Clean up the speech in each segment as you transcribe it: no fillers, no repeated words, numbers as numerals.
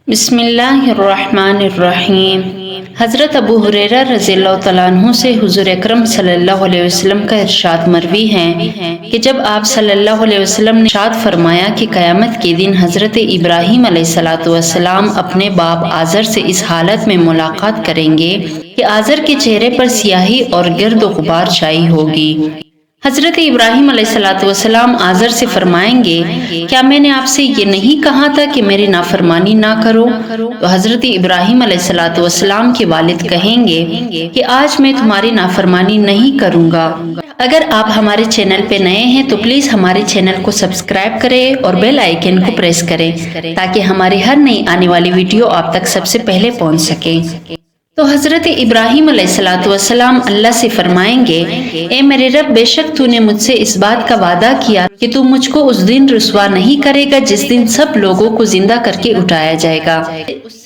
بسم اللہ الرحمن الرحیم۔ حضرت ابو ہریرہ رضی اللہ تعالیٰ عنہ سے حضور اکرم صلی اللہ علیہ وسلم کا ارشاد مروی ہے کہ جب آپ صلی اللہ علیہ وسلم نے ارشاد فرمایا کہ قیامت کے دن حضرت ابراہیم علیہ السلام اپنے باپ آزر سے اس حالت میں ملاقات کریں گے کہ آزر کے چہرے پر سیاہی اور گرد و غبار چھائی ہوگی۔ حضرت ابراہیم علیہ السلام آزر سے فرمائیں گے، کیا میں نے آپ سے یہ نہیں کہا تھا کہ میری نافرمانی نہ کرو؟ تو حضرت ابراہیم علیہ السلام کے والد کہیں گے کہ آج میں تمہاری نافرمانی نہیں کروں گا۔ اگر آپ ہمارے چینل پہ نئے ہیں تو پلیز ہمارے چینل کو سبسکرائب کریں اور بیل آئیکن کو پریس کریں تاکہ ہماری ہر نئی آنے والی ویڈیو آپ تک سب سے پہلے پہنچ سکے۔ تو حضرت ابراہیم علیہ السلام اللہ سے فرمائیں گے، اے میرے رب، بے شک تو نے مجھ سے اس بات کا وعدہ کیا کہ تو مجھ کو اس دن رسوا نہیں کرے گا جس دن سب لوگوں کو زندہ کر کے اٹھایا جائے گا۔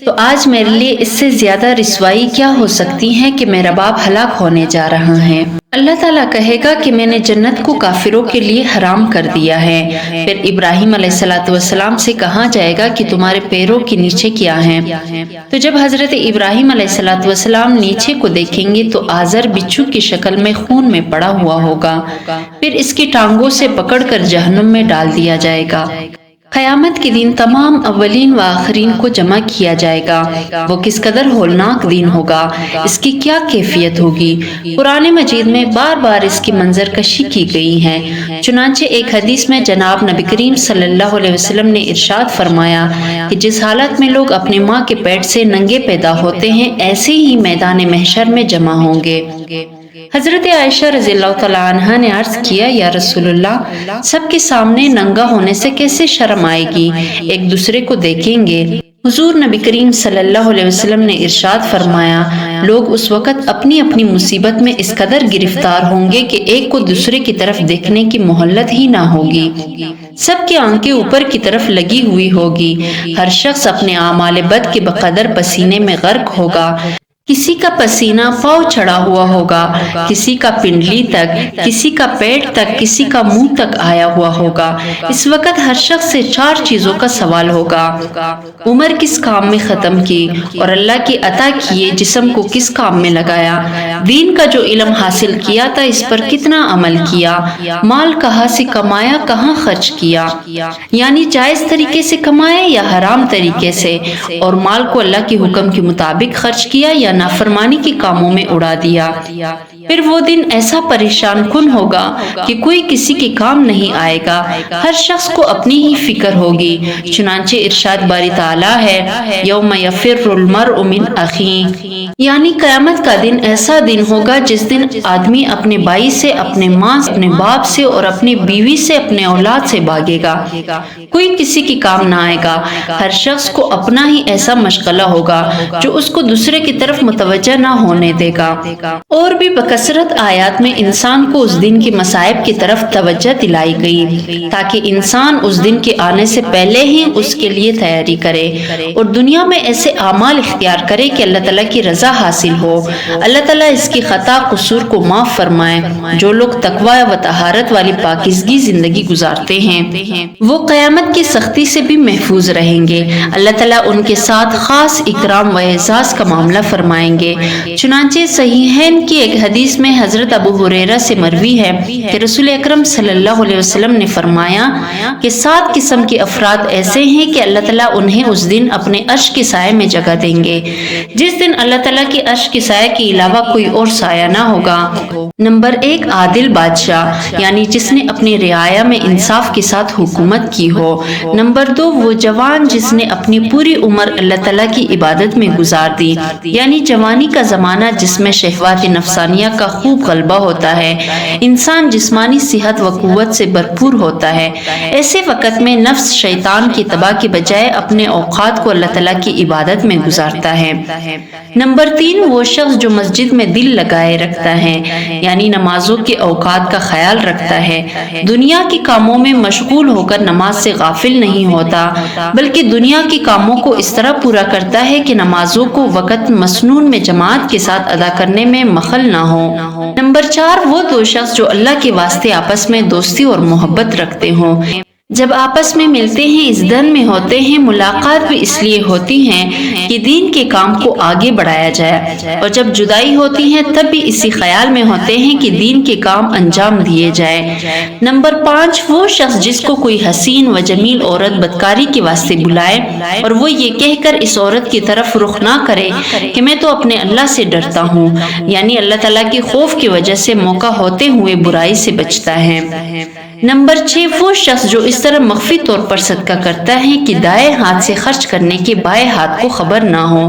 تو آج میرے لیے اس سے زیادہ رسوائی کیا ہو سکتی ہے کہ میرا باپ ہلاک ہونے جا رہا ہے۔ اللہ تعالیٰ کہے گا کہ میں نے جنت کو کافروں کے لیے حرام کر دیا ہے۔ پھر ابراہیم علیہ السلام سے کہا جائے گا کہ تمہارے پیروں کے نیچے کیا ہے؟ تو جب حضرت ابراہیم علیہ السلام نیچے کو دیکھیں گے تو آزر بچھو کی شکل میں خون میں پڑا ہوا ہوگا، پھر اس کی ٹانگوں سے پکڑ کر جہنم میں ڈال دیا جائے گا۔ قیامت کے دن تمام اولین و آخرین کو جمع کیا جائے گا۔ وہ کس قدر ہولناک دن ہوگا، اس کی کیا کیفیت ہوگی۔ قرآن مجید میں بار بار اس کی منظر کشی کی گئی ہے۔ چنانچہ ایک حدیث میں جناب نبی کریم صلی اللہ علیہ وسلم نے ارشاد فرمایا کہ جس حالت میں لوگ اپنی ماں کے پیٹ سے ننگے پیدا ہوتے ہیں ایسے ہی میدان محشر میں جمع ہوں گے۔ حضرت عائشہ رضی اللہ تعالیٰ عنہا نے عرض کیا، یا رسول اللہ، سب کے سامنے ننگا ہونے سے کیسے شرم آئے گی، ایک دوسرے کو دیکھیں گے۔ حضور نبی کریم صلی اللہ علیہ وسلم نے ارشاد فرمایا، لوگ اس وقت اپنی اپنی مصیبت میں اس قدر گرفتار ہوں گے کہ ایک کو دوسرے کی طرف دیکھنے کی مہلت ہی نہ ہوگی۔ سب کی آنکھیں اوپر کی طرف لگی ہوئی ہوگی۔ ہر شخص اپنے اعمال بد کے بقدر پسینے میں غرق ہوگا۔ کسی کا پسینہ پاؤں چڑھا ہوا ہوگا، کسی کا پنڈلی تک، کسی کا پیٹ تک، کسی کا منہ تک آیا ہوا ہوگا۔ اس وقت ہر شخص سے 4 چیزوں کا سوال ہوگا: عمر کس کام میں ختم کی اور اللہ کی عطا کیے جسم کو کس کام میں لگایا، دین کا جو علم حاصل کیا تھا اس پر کتنا عمل کیا، مال کہاں سے کمایا، کہاں خرچ کیا، یعنی جائز طریقے سے کمایا یا حرام طریقے سے، اور مال کو اللہ کے حکم کے مطابق خرچ کیا یا نافرمانی کے کاموں میں اڑا دیا۔ پھر وہ دن ایسا پریشان کن ہوگا کہ کوئی کسی کے کام نہیں آئے گا، ہر شخص کو اپنی ہی فکر ہوگی۔ چنانچہ ارشاد باری تعالیٰ ہے، یوم یفر المرء من اخیہ، یعنی قیامت کا دن ایسا دن ہوگا جس دن آدمی اپنے بھائی سے، اپنے ماں سے، اپنے باپ سے اور اپنی بیوی سے، اپنے اولاد سے بھاگے گا، کوئی کسی کے کام نہ آئے گا۔ ہر شخص کو اپنا ہی ایسا مشغلہ ہوگا جو اس کو دوسرے کی طرف متوجہ نہ ہونے دے گا۔ اور بھی بکثرت آیات میں انسان کو اس دن کے مصائب کی طرف توجہ دلائی گئی تاکہ انسان اس دن کے آنے سے پہلے ہی اس کے لیے تیاری کرے اور دنیا میں ایسے اعمال اختیار کرے کہ اللہ تعالیٰ کی رضا حاصل ہو، اللہ تعالیٰ اس کی خطا قصور کو معاف فرمائے۔ جو لوگ تقوی و طہارت والی پاکیزگی زندگی گزارتے ہیں وہ قیامت کی سختی سے بھی محفوظ رہیں گے۔ اللہ تعالیٰ ان کے ساتھ خاص اکرام و اعزاز کا معاملہ فرمائیں گے۔ چنانچہ صحیحین کی ایک حدیث میں حضرت ابو ہریرہ سے مروی ہے کہ رسول اکرم صلی اللہ علیہ وسلم نے فرمایا کہ 7 قسم کے افراد ایسے ہیں کہ اللہ تعالیٰ انہیں اس دن اپنے عرش کے سائے میں جگہ دیں گے، جس دن اللہ تعالیٰ کے عرش کے سائے کے علاوہ کوئی اور سایہ نہ ہوگا۔ نمبر 1، عادل بادشاہ، یعنی جس نے اپنی رعایا میں انصاف کے ساتھ حکومت کی ہو۔ نمبر 2، وہ جوان جس نے اپنی پوری عمر اللہ تعالیٰ کی عبادت میں گزار دی، یعنی جوانی کا زمانہ جس میں شہوات نفسانیہ کا خوب غلبہ ہوتا ہے، انسان جسمانی صحت و قوت سے بھرپور ہوتا ہے۔ ایسے وقت میں نفس شیطان کی تباہ کے بجائے اپنے اوقات کو اللہ تعالیٰ کی عبادت میں گزارتا ہے۔ نمبر 3، وہ شخص جو مسجد میں دل لگائے رکھتا ہے، یعنی نمازوں کے اوقات کا خیال رکھتا ہے، دنیا کے کاموں میں مشغول ہو کر نماز سے غافل نہیں ہوتا بلکہ دنیا کے کاموں کو اس طرح پورا کرتا ہے کہ نمازوں کو وقت مسنون میں جماعت کے ساتھ ادا کرنے میں مخل نہ ہو۔ نمبر 4، وہ 2 شخص جو اللہ کے واسطے آپس میں دوستی اور محبت رکھتے ہوں، جب آپس میں ملتے ہیں اس دن میں ہوتے ہیں، ملاقات بھی اس لیے ہوتی ہیں کہ دین کے کام کو آگے بڑھایا جائے، اور جب جدائی ہوتی ہیں تب بھی اسی خیال میں ہوتے ہیں کہ دین کے کام انجام دیے جائے۔ نمبر 5، وہ شخص جس کو کوئی حسین و جمیل عورت بدکاری کے واسطے بلائے اور وہ یہ کہہ کر اس عورت کی طرف رخ نہ کرے کہ میں تو اپنے اللہ سے ڈرتا ہوں، یعنی اللہ تعالیٰ کے خوف کی وجہ سے موقع ہوتے ہوئے برائی سے بچتا ہے۔ نمبر 6، وہ شخص جو اس طرح مخفی طور پر صدقہ کرتا ہے کہ دائیں ہاتھ سے خرچ کرنے کے بائیں ہاتھ کو خبر نہ ہو،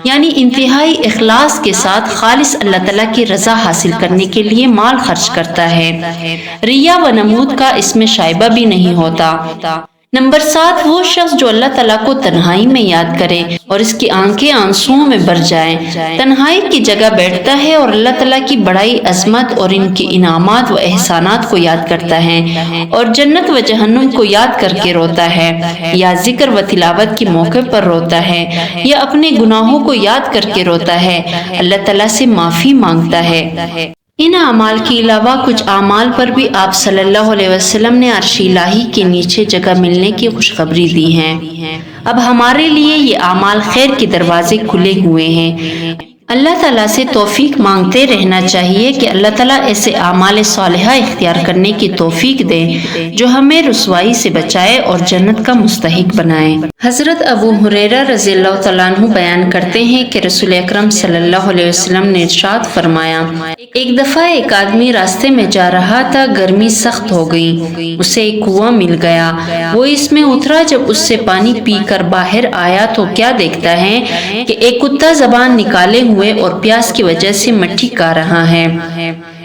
یعنی انتہائی اخلاص کے ساتھ خالص اللہ تعالیٰ کی رضا حاصل کرنے کے لیے مال خرچ کرتا ہے، ریا و نمود کا اس میں شائبہ بھی نہیں ہوتا۔ نمبر 7، وہ شخص جو اللہ تعالیٰ کو تنہائی میں یاد کرے اور اس کی آنکھیں آنسوؤں میں بھر جائیں، تنہائی کی جگہ بیٹھتا ہے اور اللہ تعالیٰ کی بڑائی، عظمت اور ان کی انعامات و احسانات کو یاد کرتا ہے اور جنت و جہنم کو یاد کر کے روتا ہے، یا ذکر و تلاوت کے موقع پر روتا ہے، یا اپنے گناہوں کو یاد کر کے روتا ہے، اللہ تعالیٰ سے معافی مانگتا ہے۔ ان اعمال کے علاوہ کچھ اعمال پر بھی آپ صلی اللہ علیہ وسلم نے عرش الہی کے نیچے جگہ ملنے کی خوشخبری دی ہے۔ اب ہمارے لیے یہ اعمال خیر کے دروازے کھلے ہوئے ہیں۔ اللہ تعالیٰ سے توفیق مانگتے رہنا چاہیے کہ اللہ تعالیٰ ایسے اعمال صالحہ اختیار کرنے کی توفیق دے جو ہمیں رسوائی سے بچائے اور جنت کا مستحق بنائے۔ حضرت ابو ہریرہ رضی اللہ تعالیٰ عنہ بیان کرتے ہیں کہ رسول اکرم صلی اللہ علیہ وسلم نے ارشاد فرمایا، ایک دفعہ ایک آدمی راستے میں جا رہا تھا، گرمی سخت ہو گئی، اسے ایک کنواں مل گیا، وہ اس میں اترا، جب اس سے پانی پی کر باہر آیا تو کیا دیکھتا ہے کہ ایک کتا زبان نکالے ہوئے اور پیاس کی وجہ سے مٹی کھا رہا ہے۔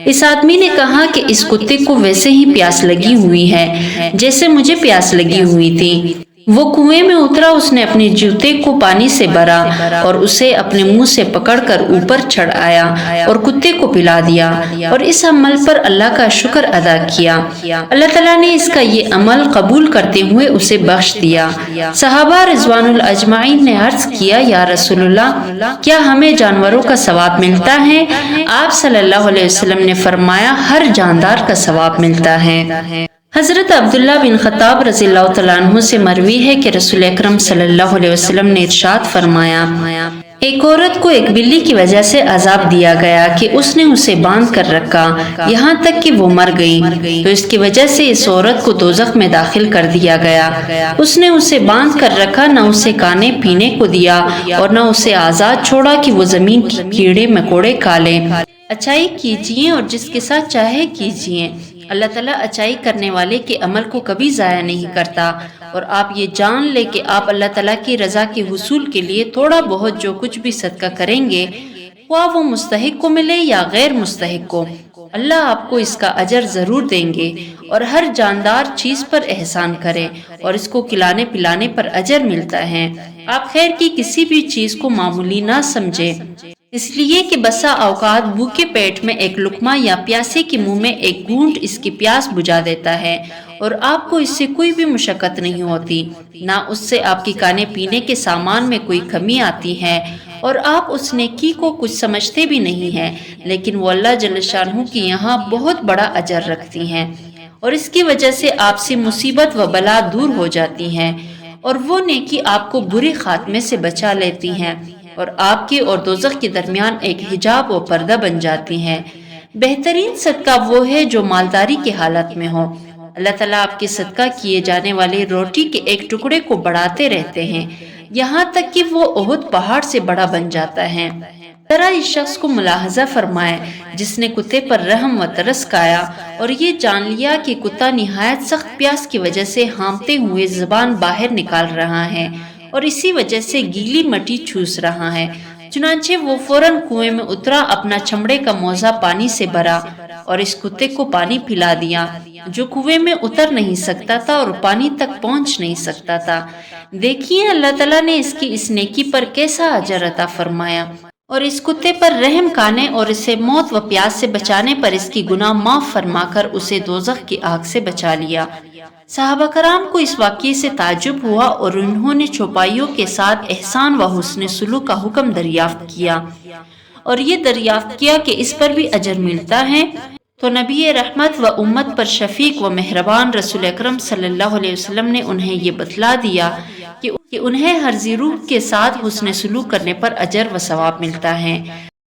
اس آدمی نے کہا کہ اس کتے کو ویسے ہی پیاس لگی ہوئی ہے جیسے مجھے پیاس لگی ہوئی تھی۔ وہ کنویں میں اترا، اس نے اپنے جوتے کو پانی سے بھرا اور اسے اپنے منہ سے پکڑ کر اوپر چڑھ آیا اور کتے کو پلا دیا، اور اس عمل پر اللہ کا شکر ادا کیا۔ اللہ تعالیٰ نے اس کا یہ عمل قبول کرتے ہوئے اسے بخش دیا۔ صحابہ رضوان اللہ اجمعین نے عرض کیا، یا رسول اللہ، کیا ہمیں جانوروں کا ثواب ملتا ہے؟ آپ صلی اللہ علیہ وسلم نے فرمایا، ہر جاندار کا ثواب ملتا ہے۔ حضرت عبداللہ بن خطاب رضی اللہ تعالیٰ عنہ سے مروی ہے کہ رسول اکرم صلی اللہ علیہ وسلم نے ارشاد فرمایا، ایک عورت کو ایک بلی کی وجہ سے عذاب دیا گیا کہ اس نے اسے باندھ کر رکھا یہاں تک کہ وہ مر گئی، تو اس کی وجہ سے اس عورت کو دوزخ میں داخل کر دیا گیا۔ اس نے اسے باندھ کر رکھا، نہ اسے کھانے پینے کو دیا اور نہ اسے آزاد چھوڑا کہ وہ زمین کی کیڑے مکوڑے کھا لے۔ اچائی کیجیے اور جس کے ساتھ چاہے کیجیے، اللہ تعالیٰ اچائی کرنے والے کے عمل کو کبھی ضائع نہیں کرتا، اور آپ یہ جان لے کہ آپ اللہ تعالیٰ کی رضا کے حصول کے لیے تھوڑا بہت جو کچھ بھی صدقہ کریں گے، خواہ وہ مستحق کو ملے یا غیر مستحق کو، اللہ آپ کو اس کا اجر ضرور دیں گے۔ اور ہر جاندار چیز پر احسان کرے اور اس کو کھلانے پلانے پر اجر ملتا ہے۔ آپ خیر کی کسی بھی چیز کو معمولی نہ سمجھے، اس لیے کہ بسا اوقات بھوکے پیٹ میں ایک لقمہ یا پیاسے کے منہ میں ایک گھونٹ اس کی پیاس بجھا دیتا ہے، اور آپ کو اس سے کوئی بھی مشقت نہیں ہوتی، نہ اس سے آپ کے کھانے پینے کے سامان میں کوئی کمی آتی ہے، اور آپ اس نیکی کو کچھ سمجھتے بھی نہیں ہیں، لیکن وہ اللہ جل شانہ کی یہاں بہت بڑا اجر رکھتی ہیں، اور اس کی وجہ سے آپ سے مصیبت و بلا دور ہو جاتی ہیں، اور وہ نیکی آپ کو برے خاتمے سے بچا لیتی ہیں، اور آپ کے اور دوزخ کے درمیان ایک حجاب و پردہ بن جاتی ہیں۔ بہترین صدقہ وہ ہے جو مالداری کے حالت میں ہو۔ اللہ تعالیٰ آپ کے صدقہ کیے جانے والے روٹی کے ایک ٹکڑے کو بڑھاتے رہتے ہیں، یہاں تک کہ وہ احد پہاڑ سے بڑا بن جاتا ہے۔ ذرا اس شخص کو ملاحظہ فرمائے جس نے کتے پر رحم و ترس کھایا اور یہ جان لیا کہ کتا نہایت سخت پیاس کی وجہ سے ہامتے ہوئے زبان باہر نکال رہا ہے اور اسی وجہ سے گیلی مٹی چوس رہا ہے، چنانچہ وہ فوراً کنویں میں اترا، اپنا چمڑے کا موزہ پانی سے بھرا اور اس کتے کو پانی پلا دیا جو کنویں میں اتر نہیں سکتا تھا اور پانی تک پہنچ نہیں سکتا تھا۔ دیکھیے اللہ تعالیٰ نے اس کی اس نیکی پر کیسا اجر عطا فرمایا، اور اس کتے پر رحم کھانے اور اسے موت و پیاس سے بچانے پر اس کی گناہ معاف فرما کر اسے دوزخ کی آگ سے بچا لیا۔ صحابہ کرام کو اس واقعے سے تعجب ہوا اور انہوں نے چوپائیوں کے ساتھ احسان و حسن سلوک کا حکم دریافت کیا، اور یہ دریافت کیا کہ اس پر بھی اجر ملتا ہے۔ تو نبی رحمت و امت پر شفیق و مہربان رسول اکرم صلی اللہ علیہ وسلم نے انہیں یہ بتلا دیا کہ انہیں ہر ذی روح کے ساتھ حسن سلوک کرنے پر اجر و ثواب ملتا ہے۔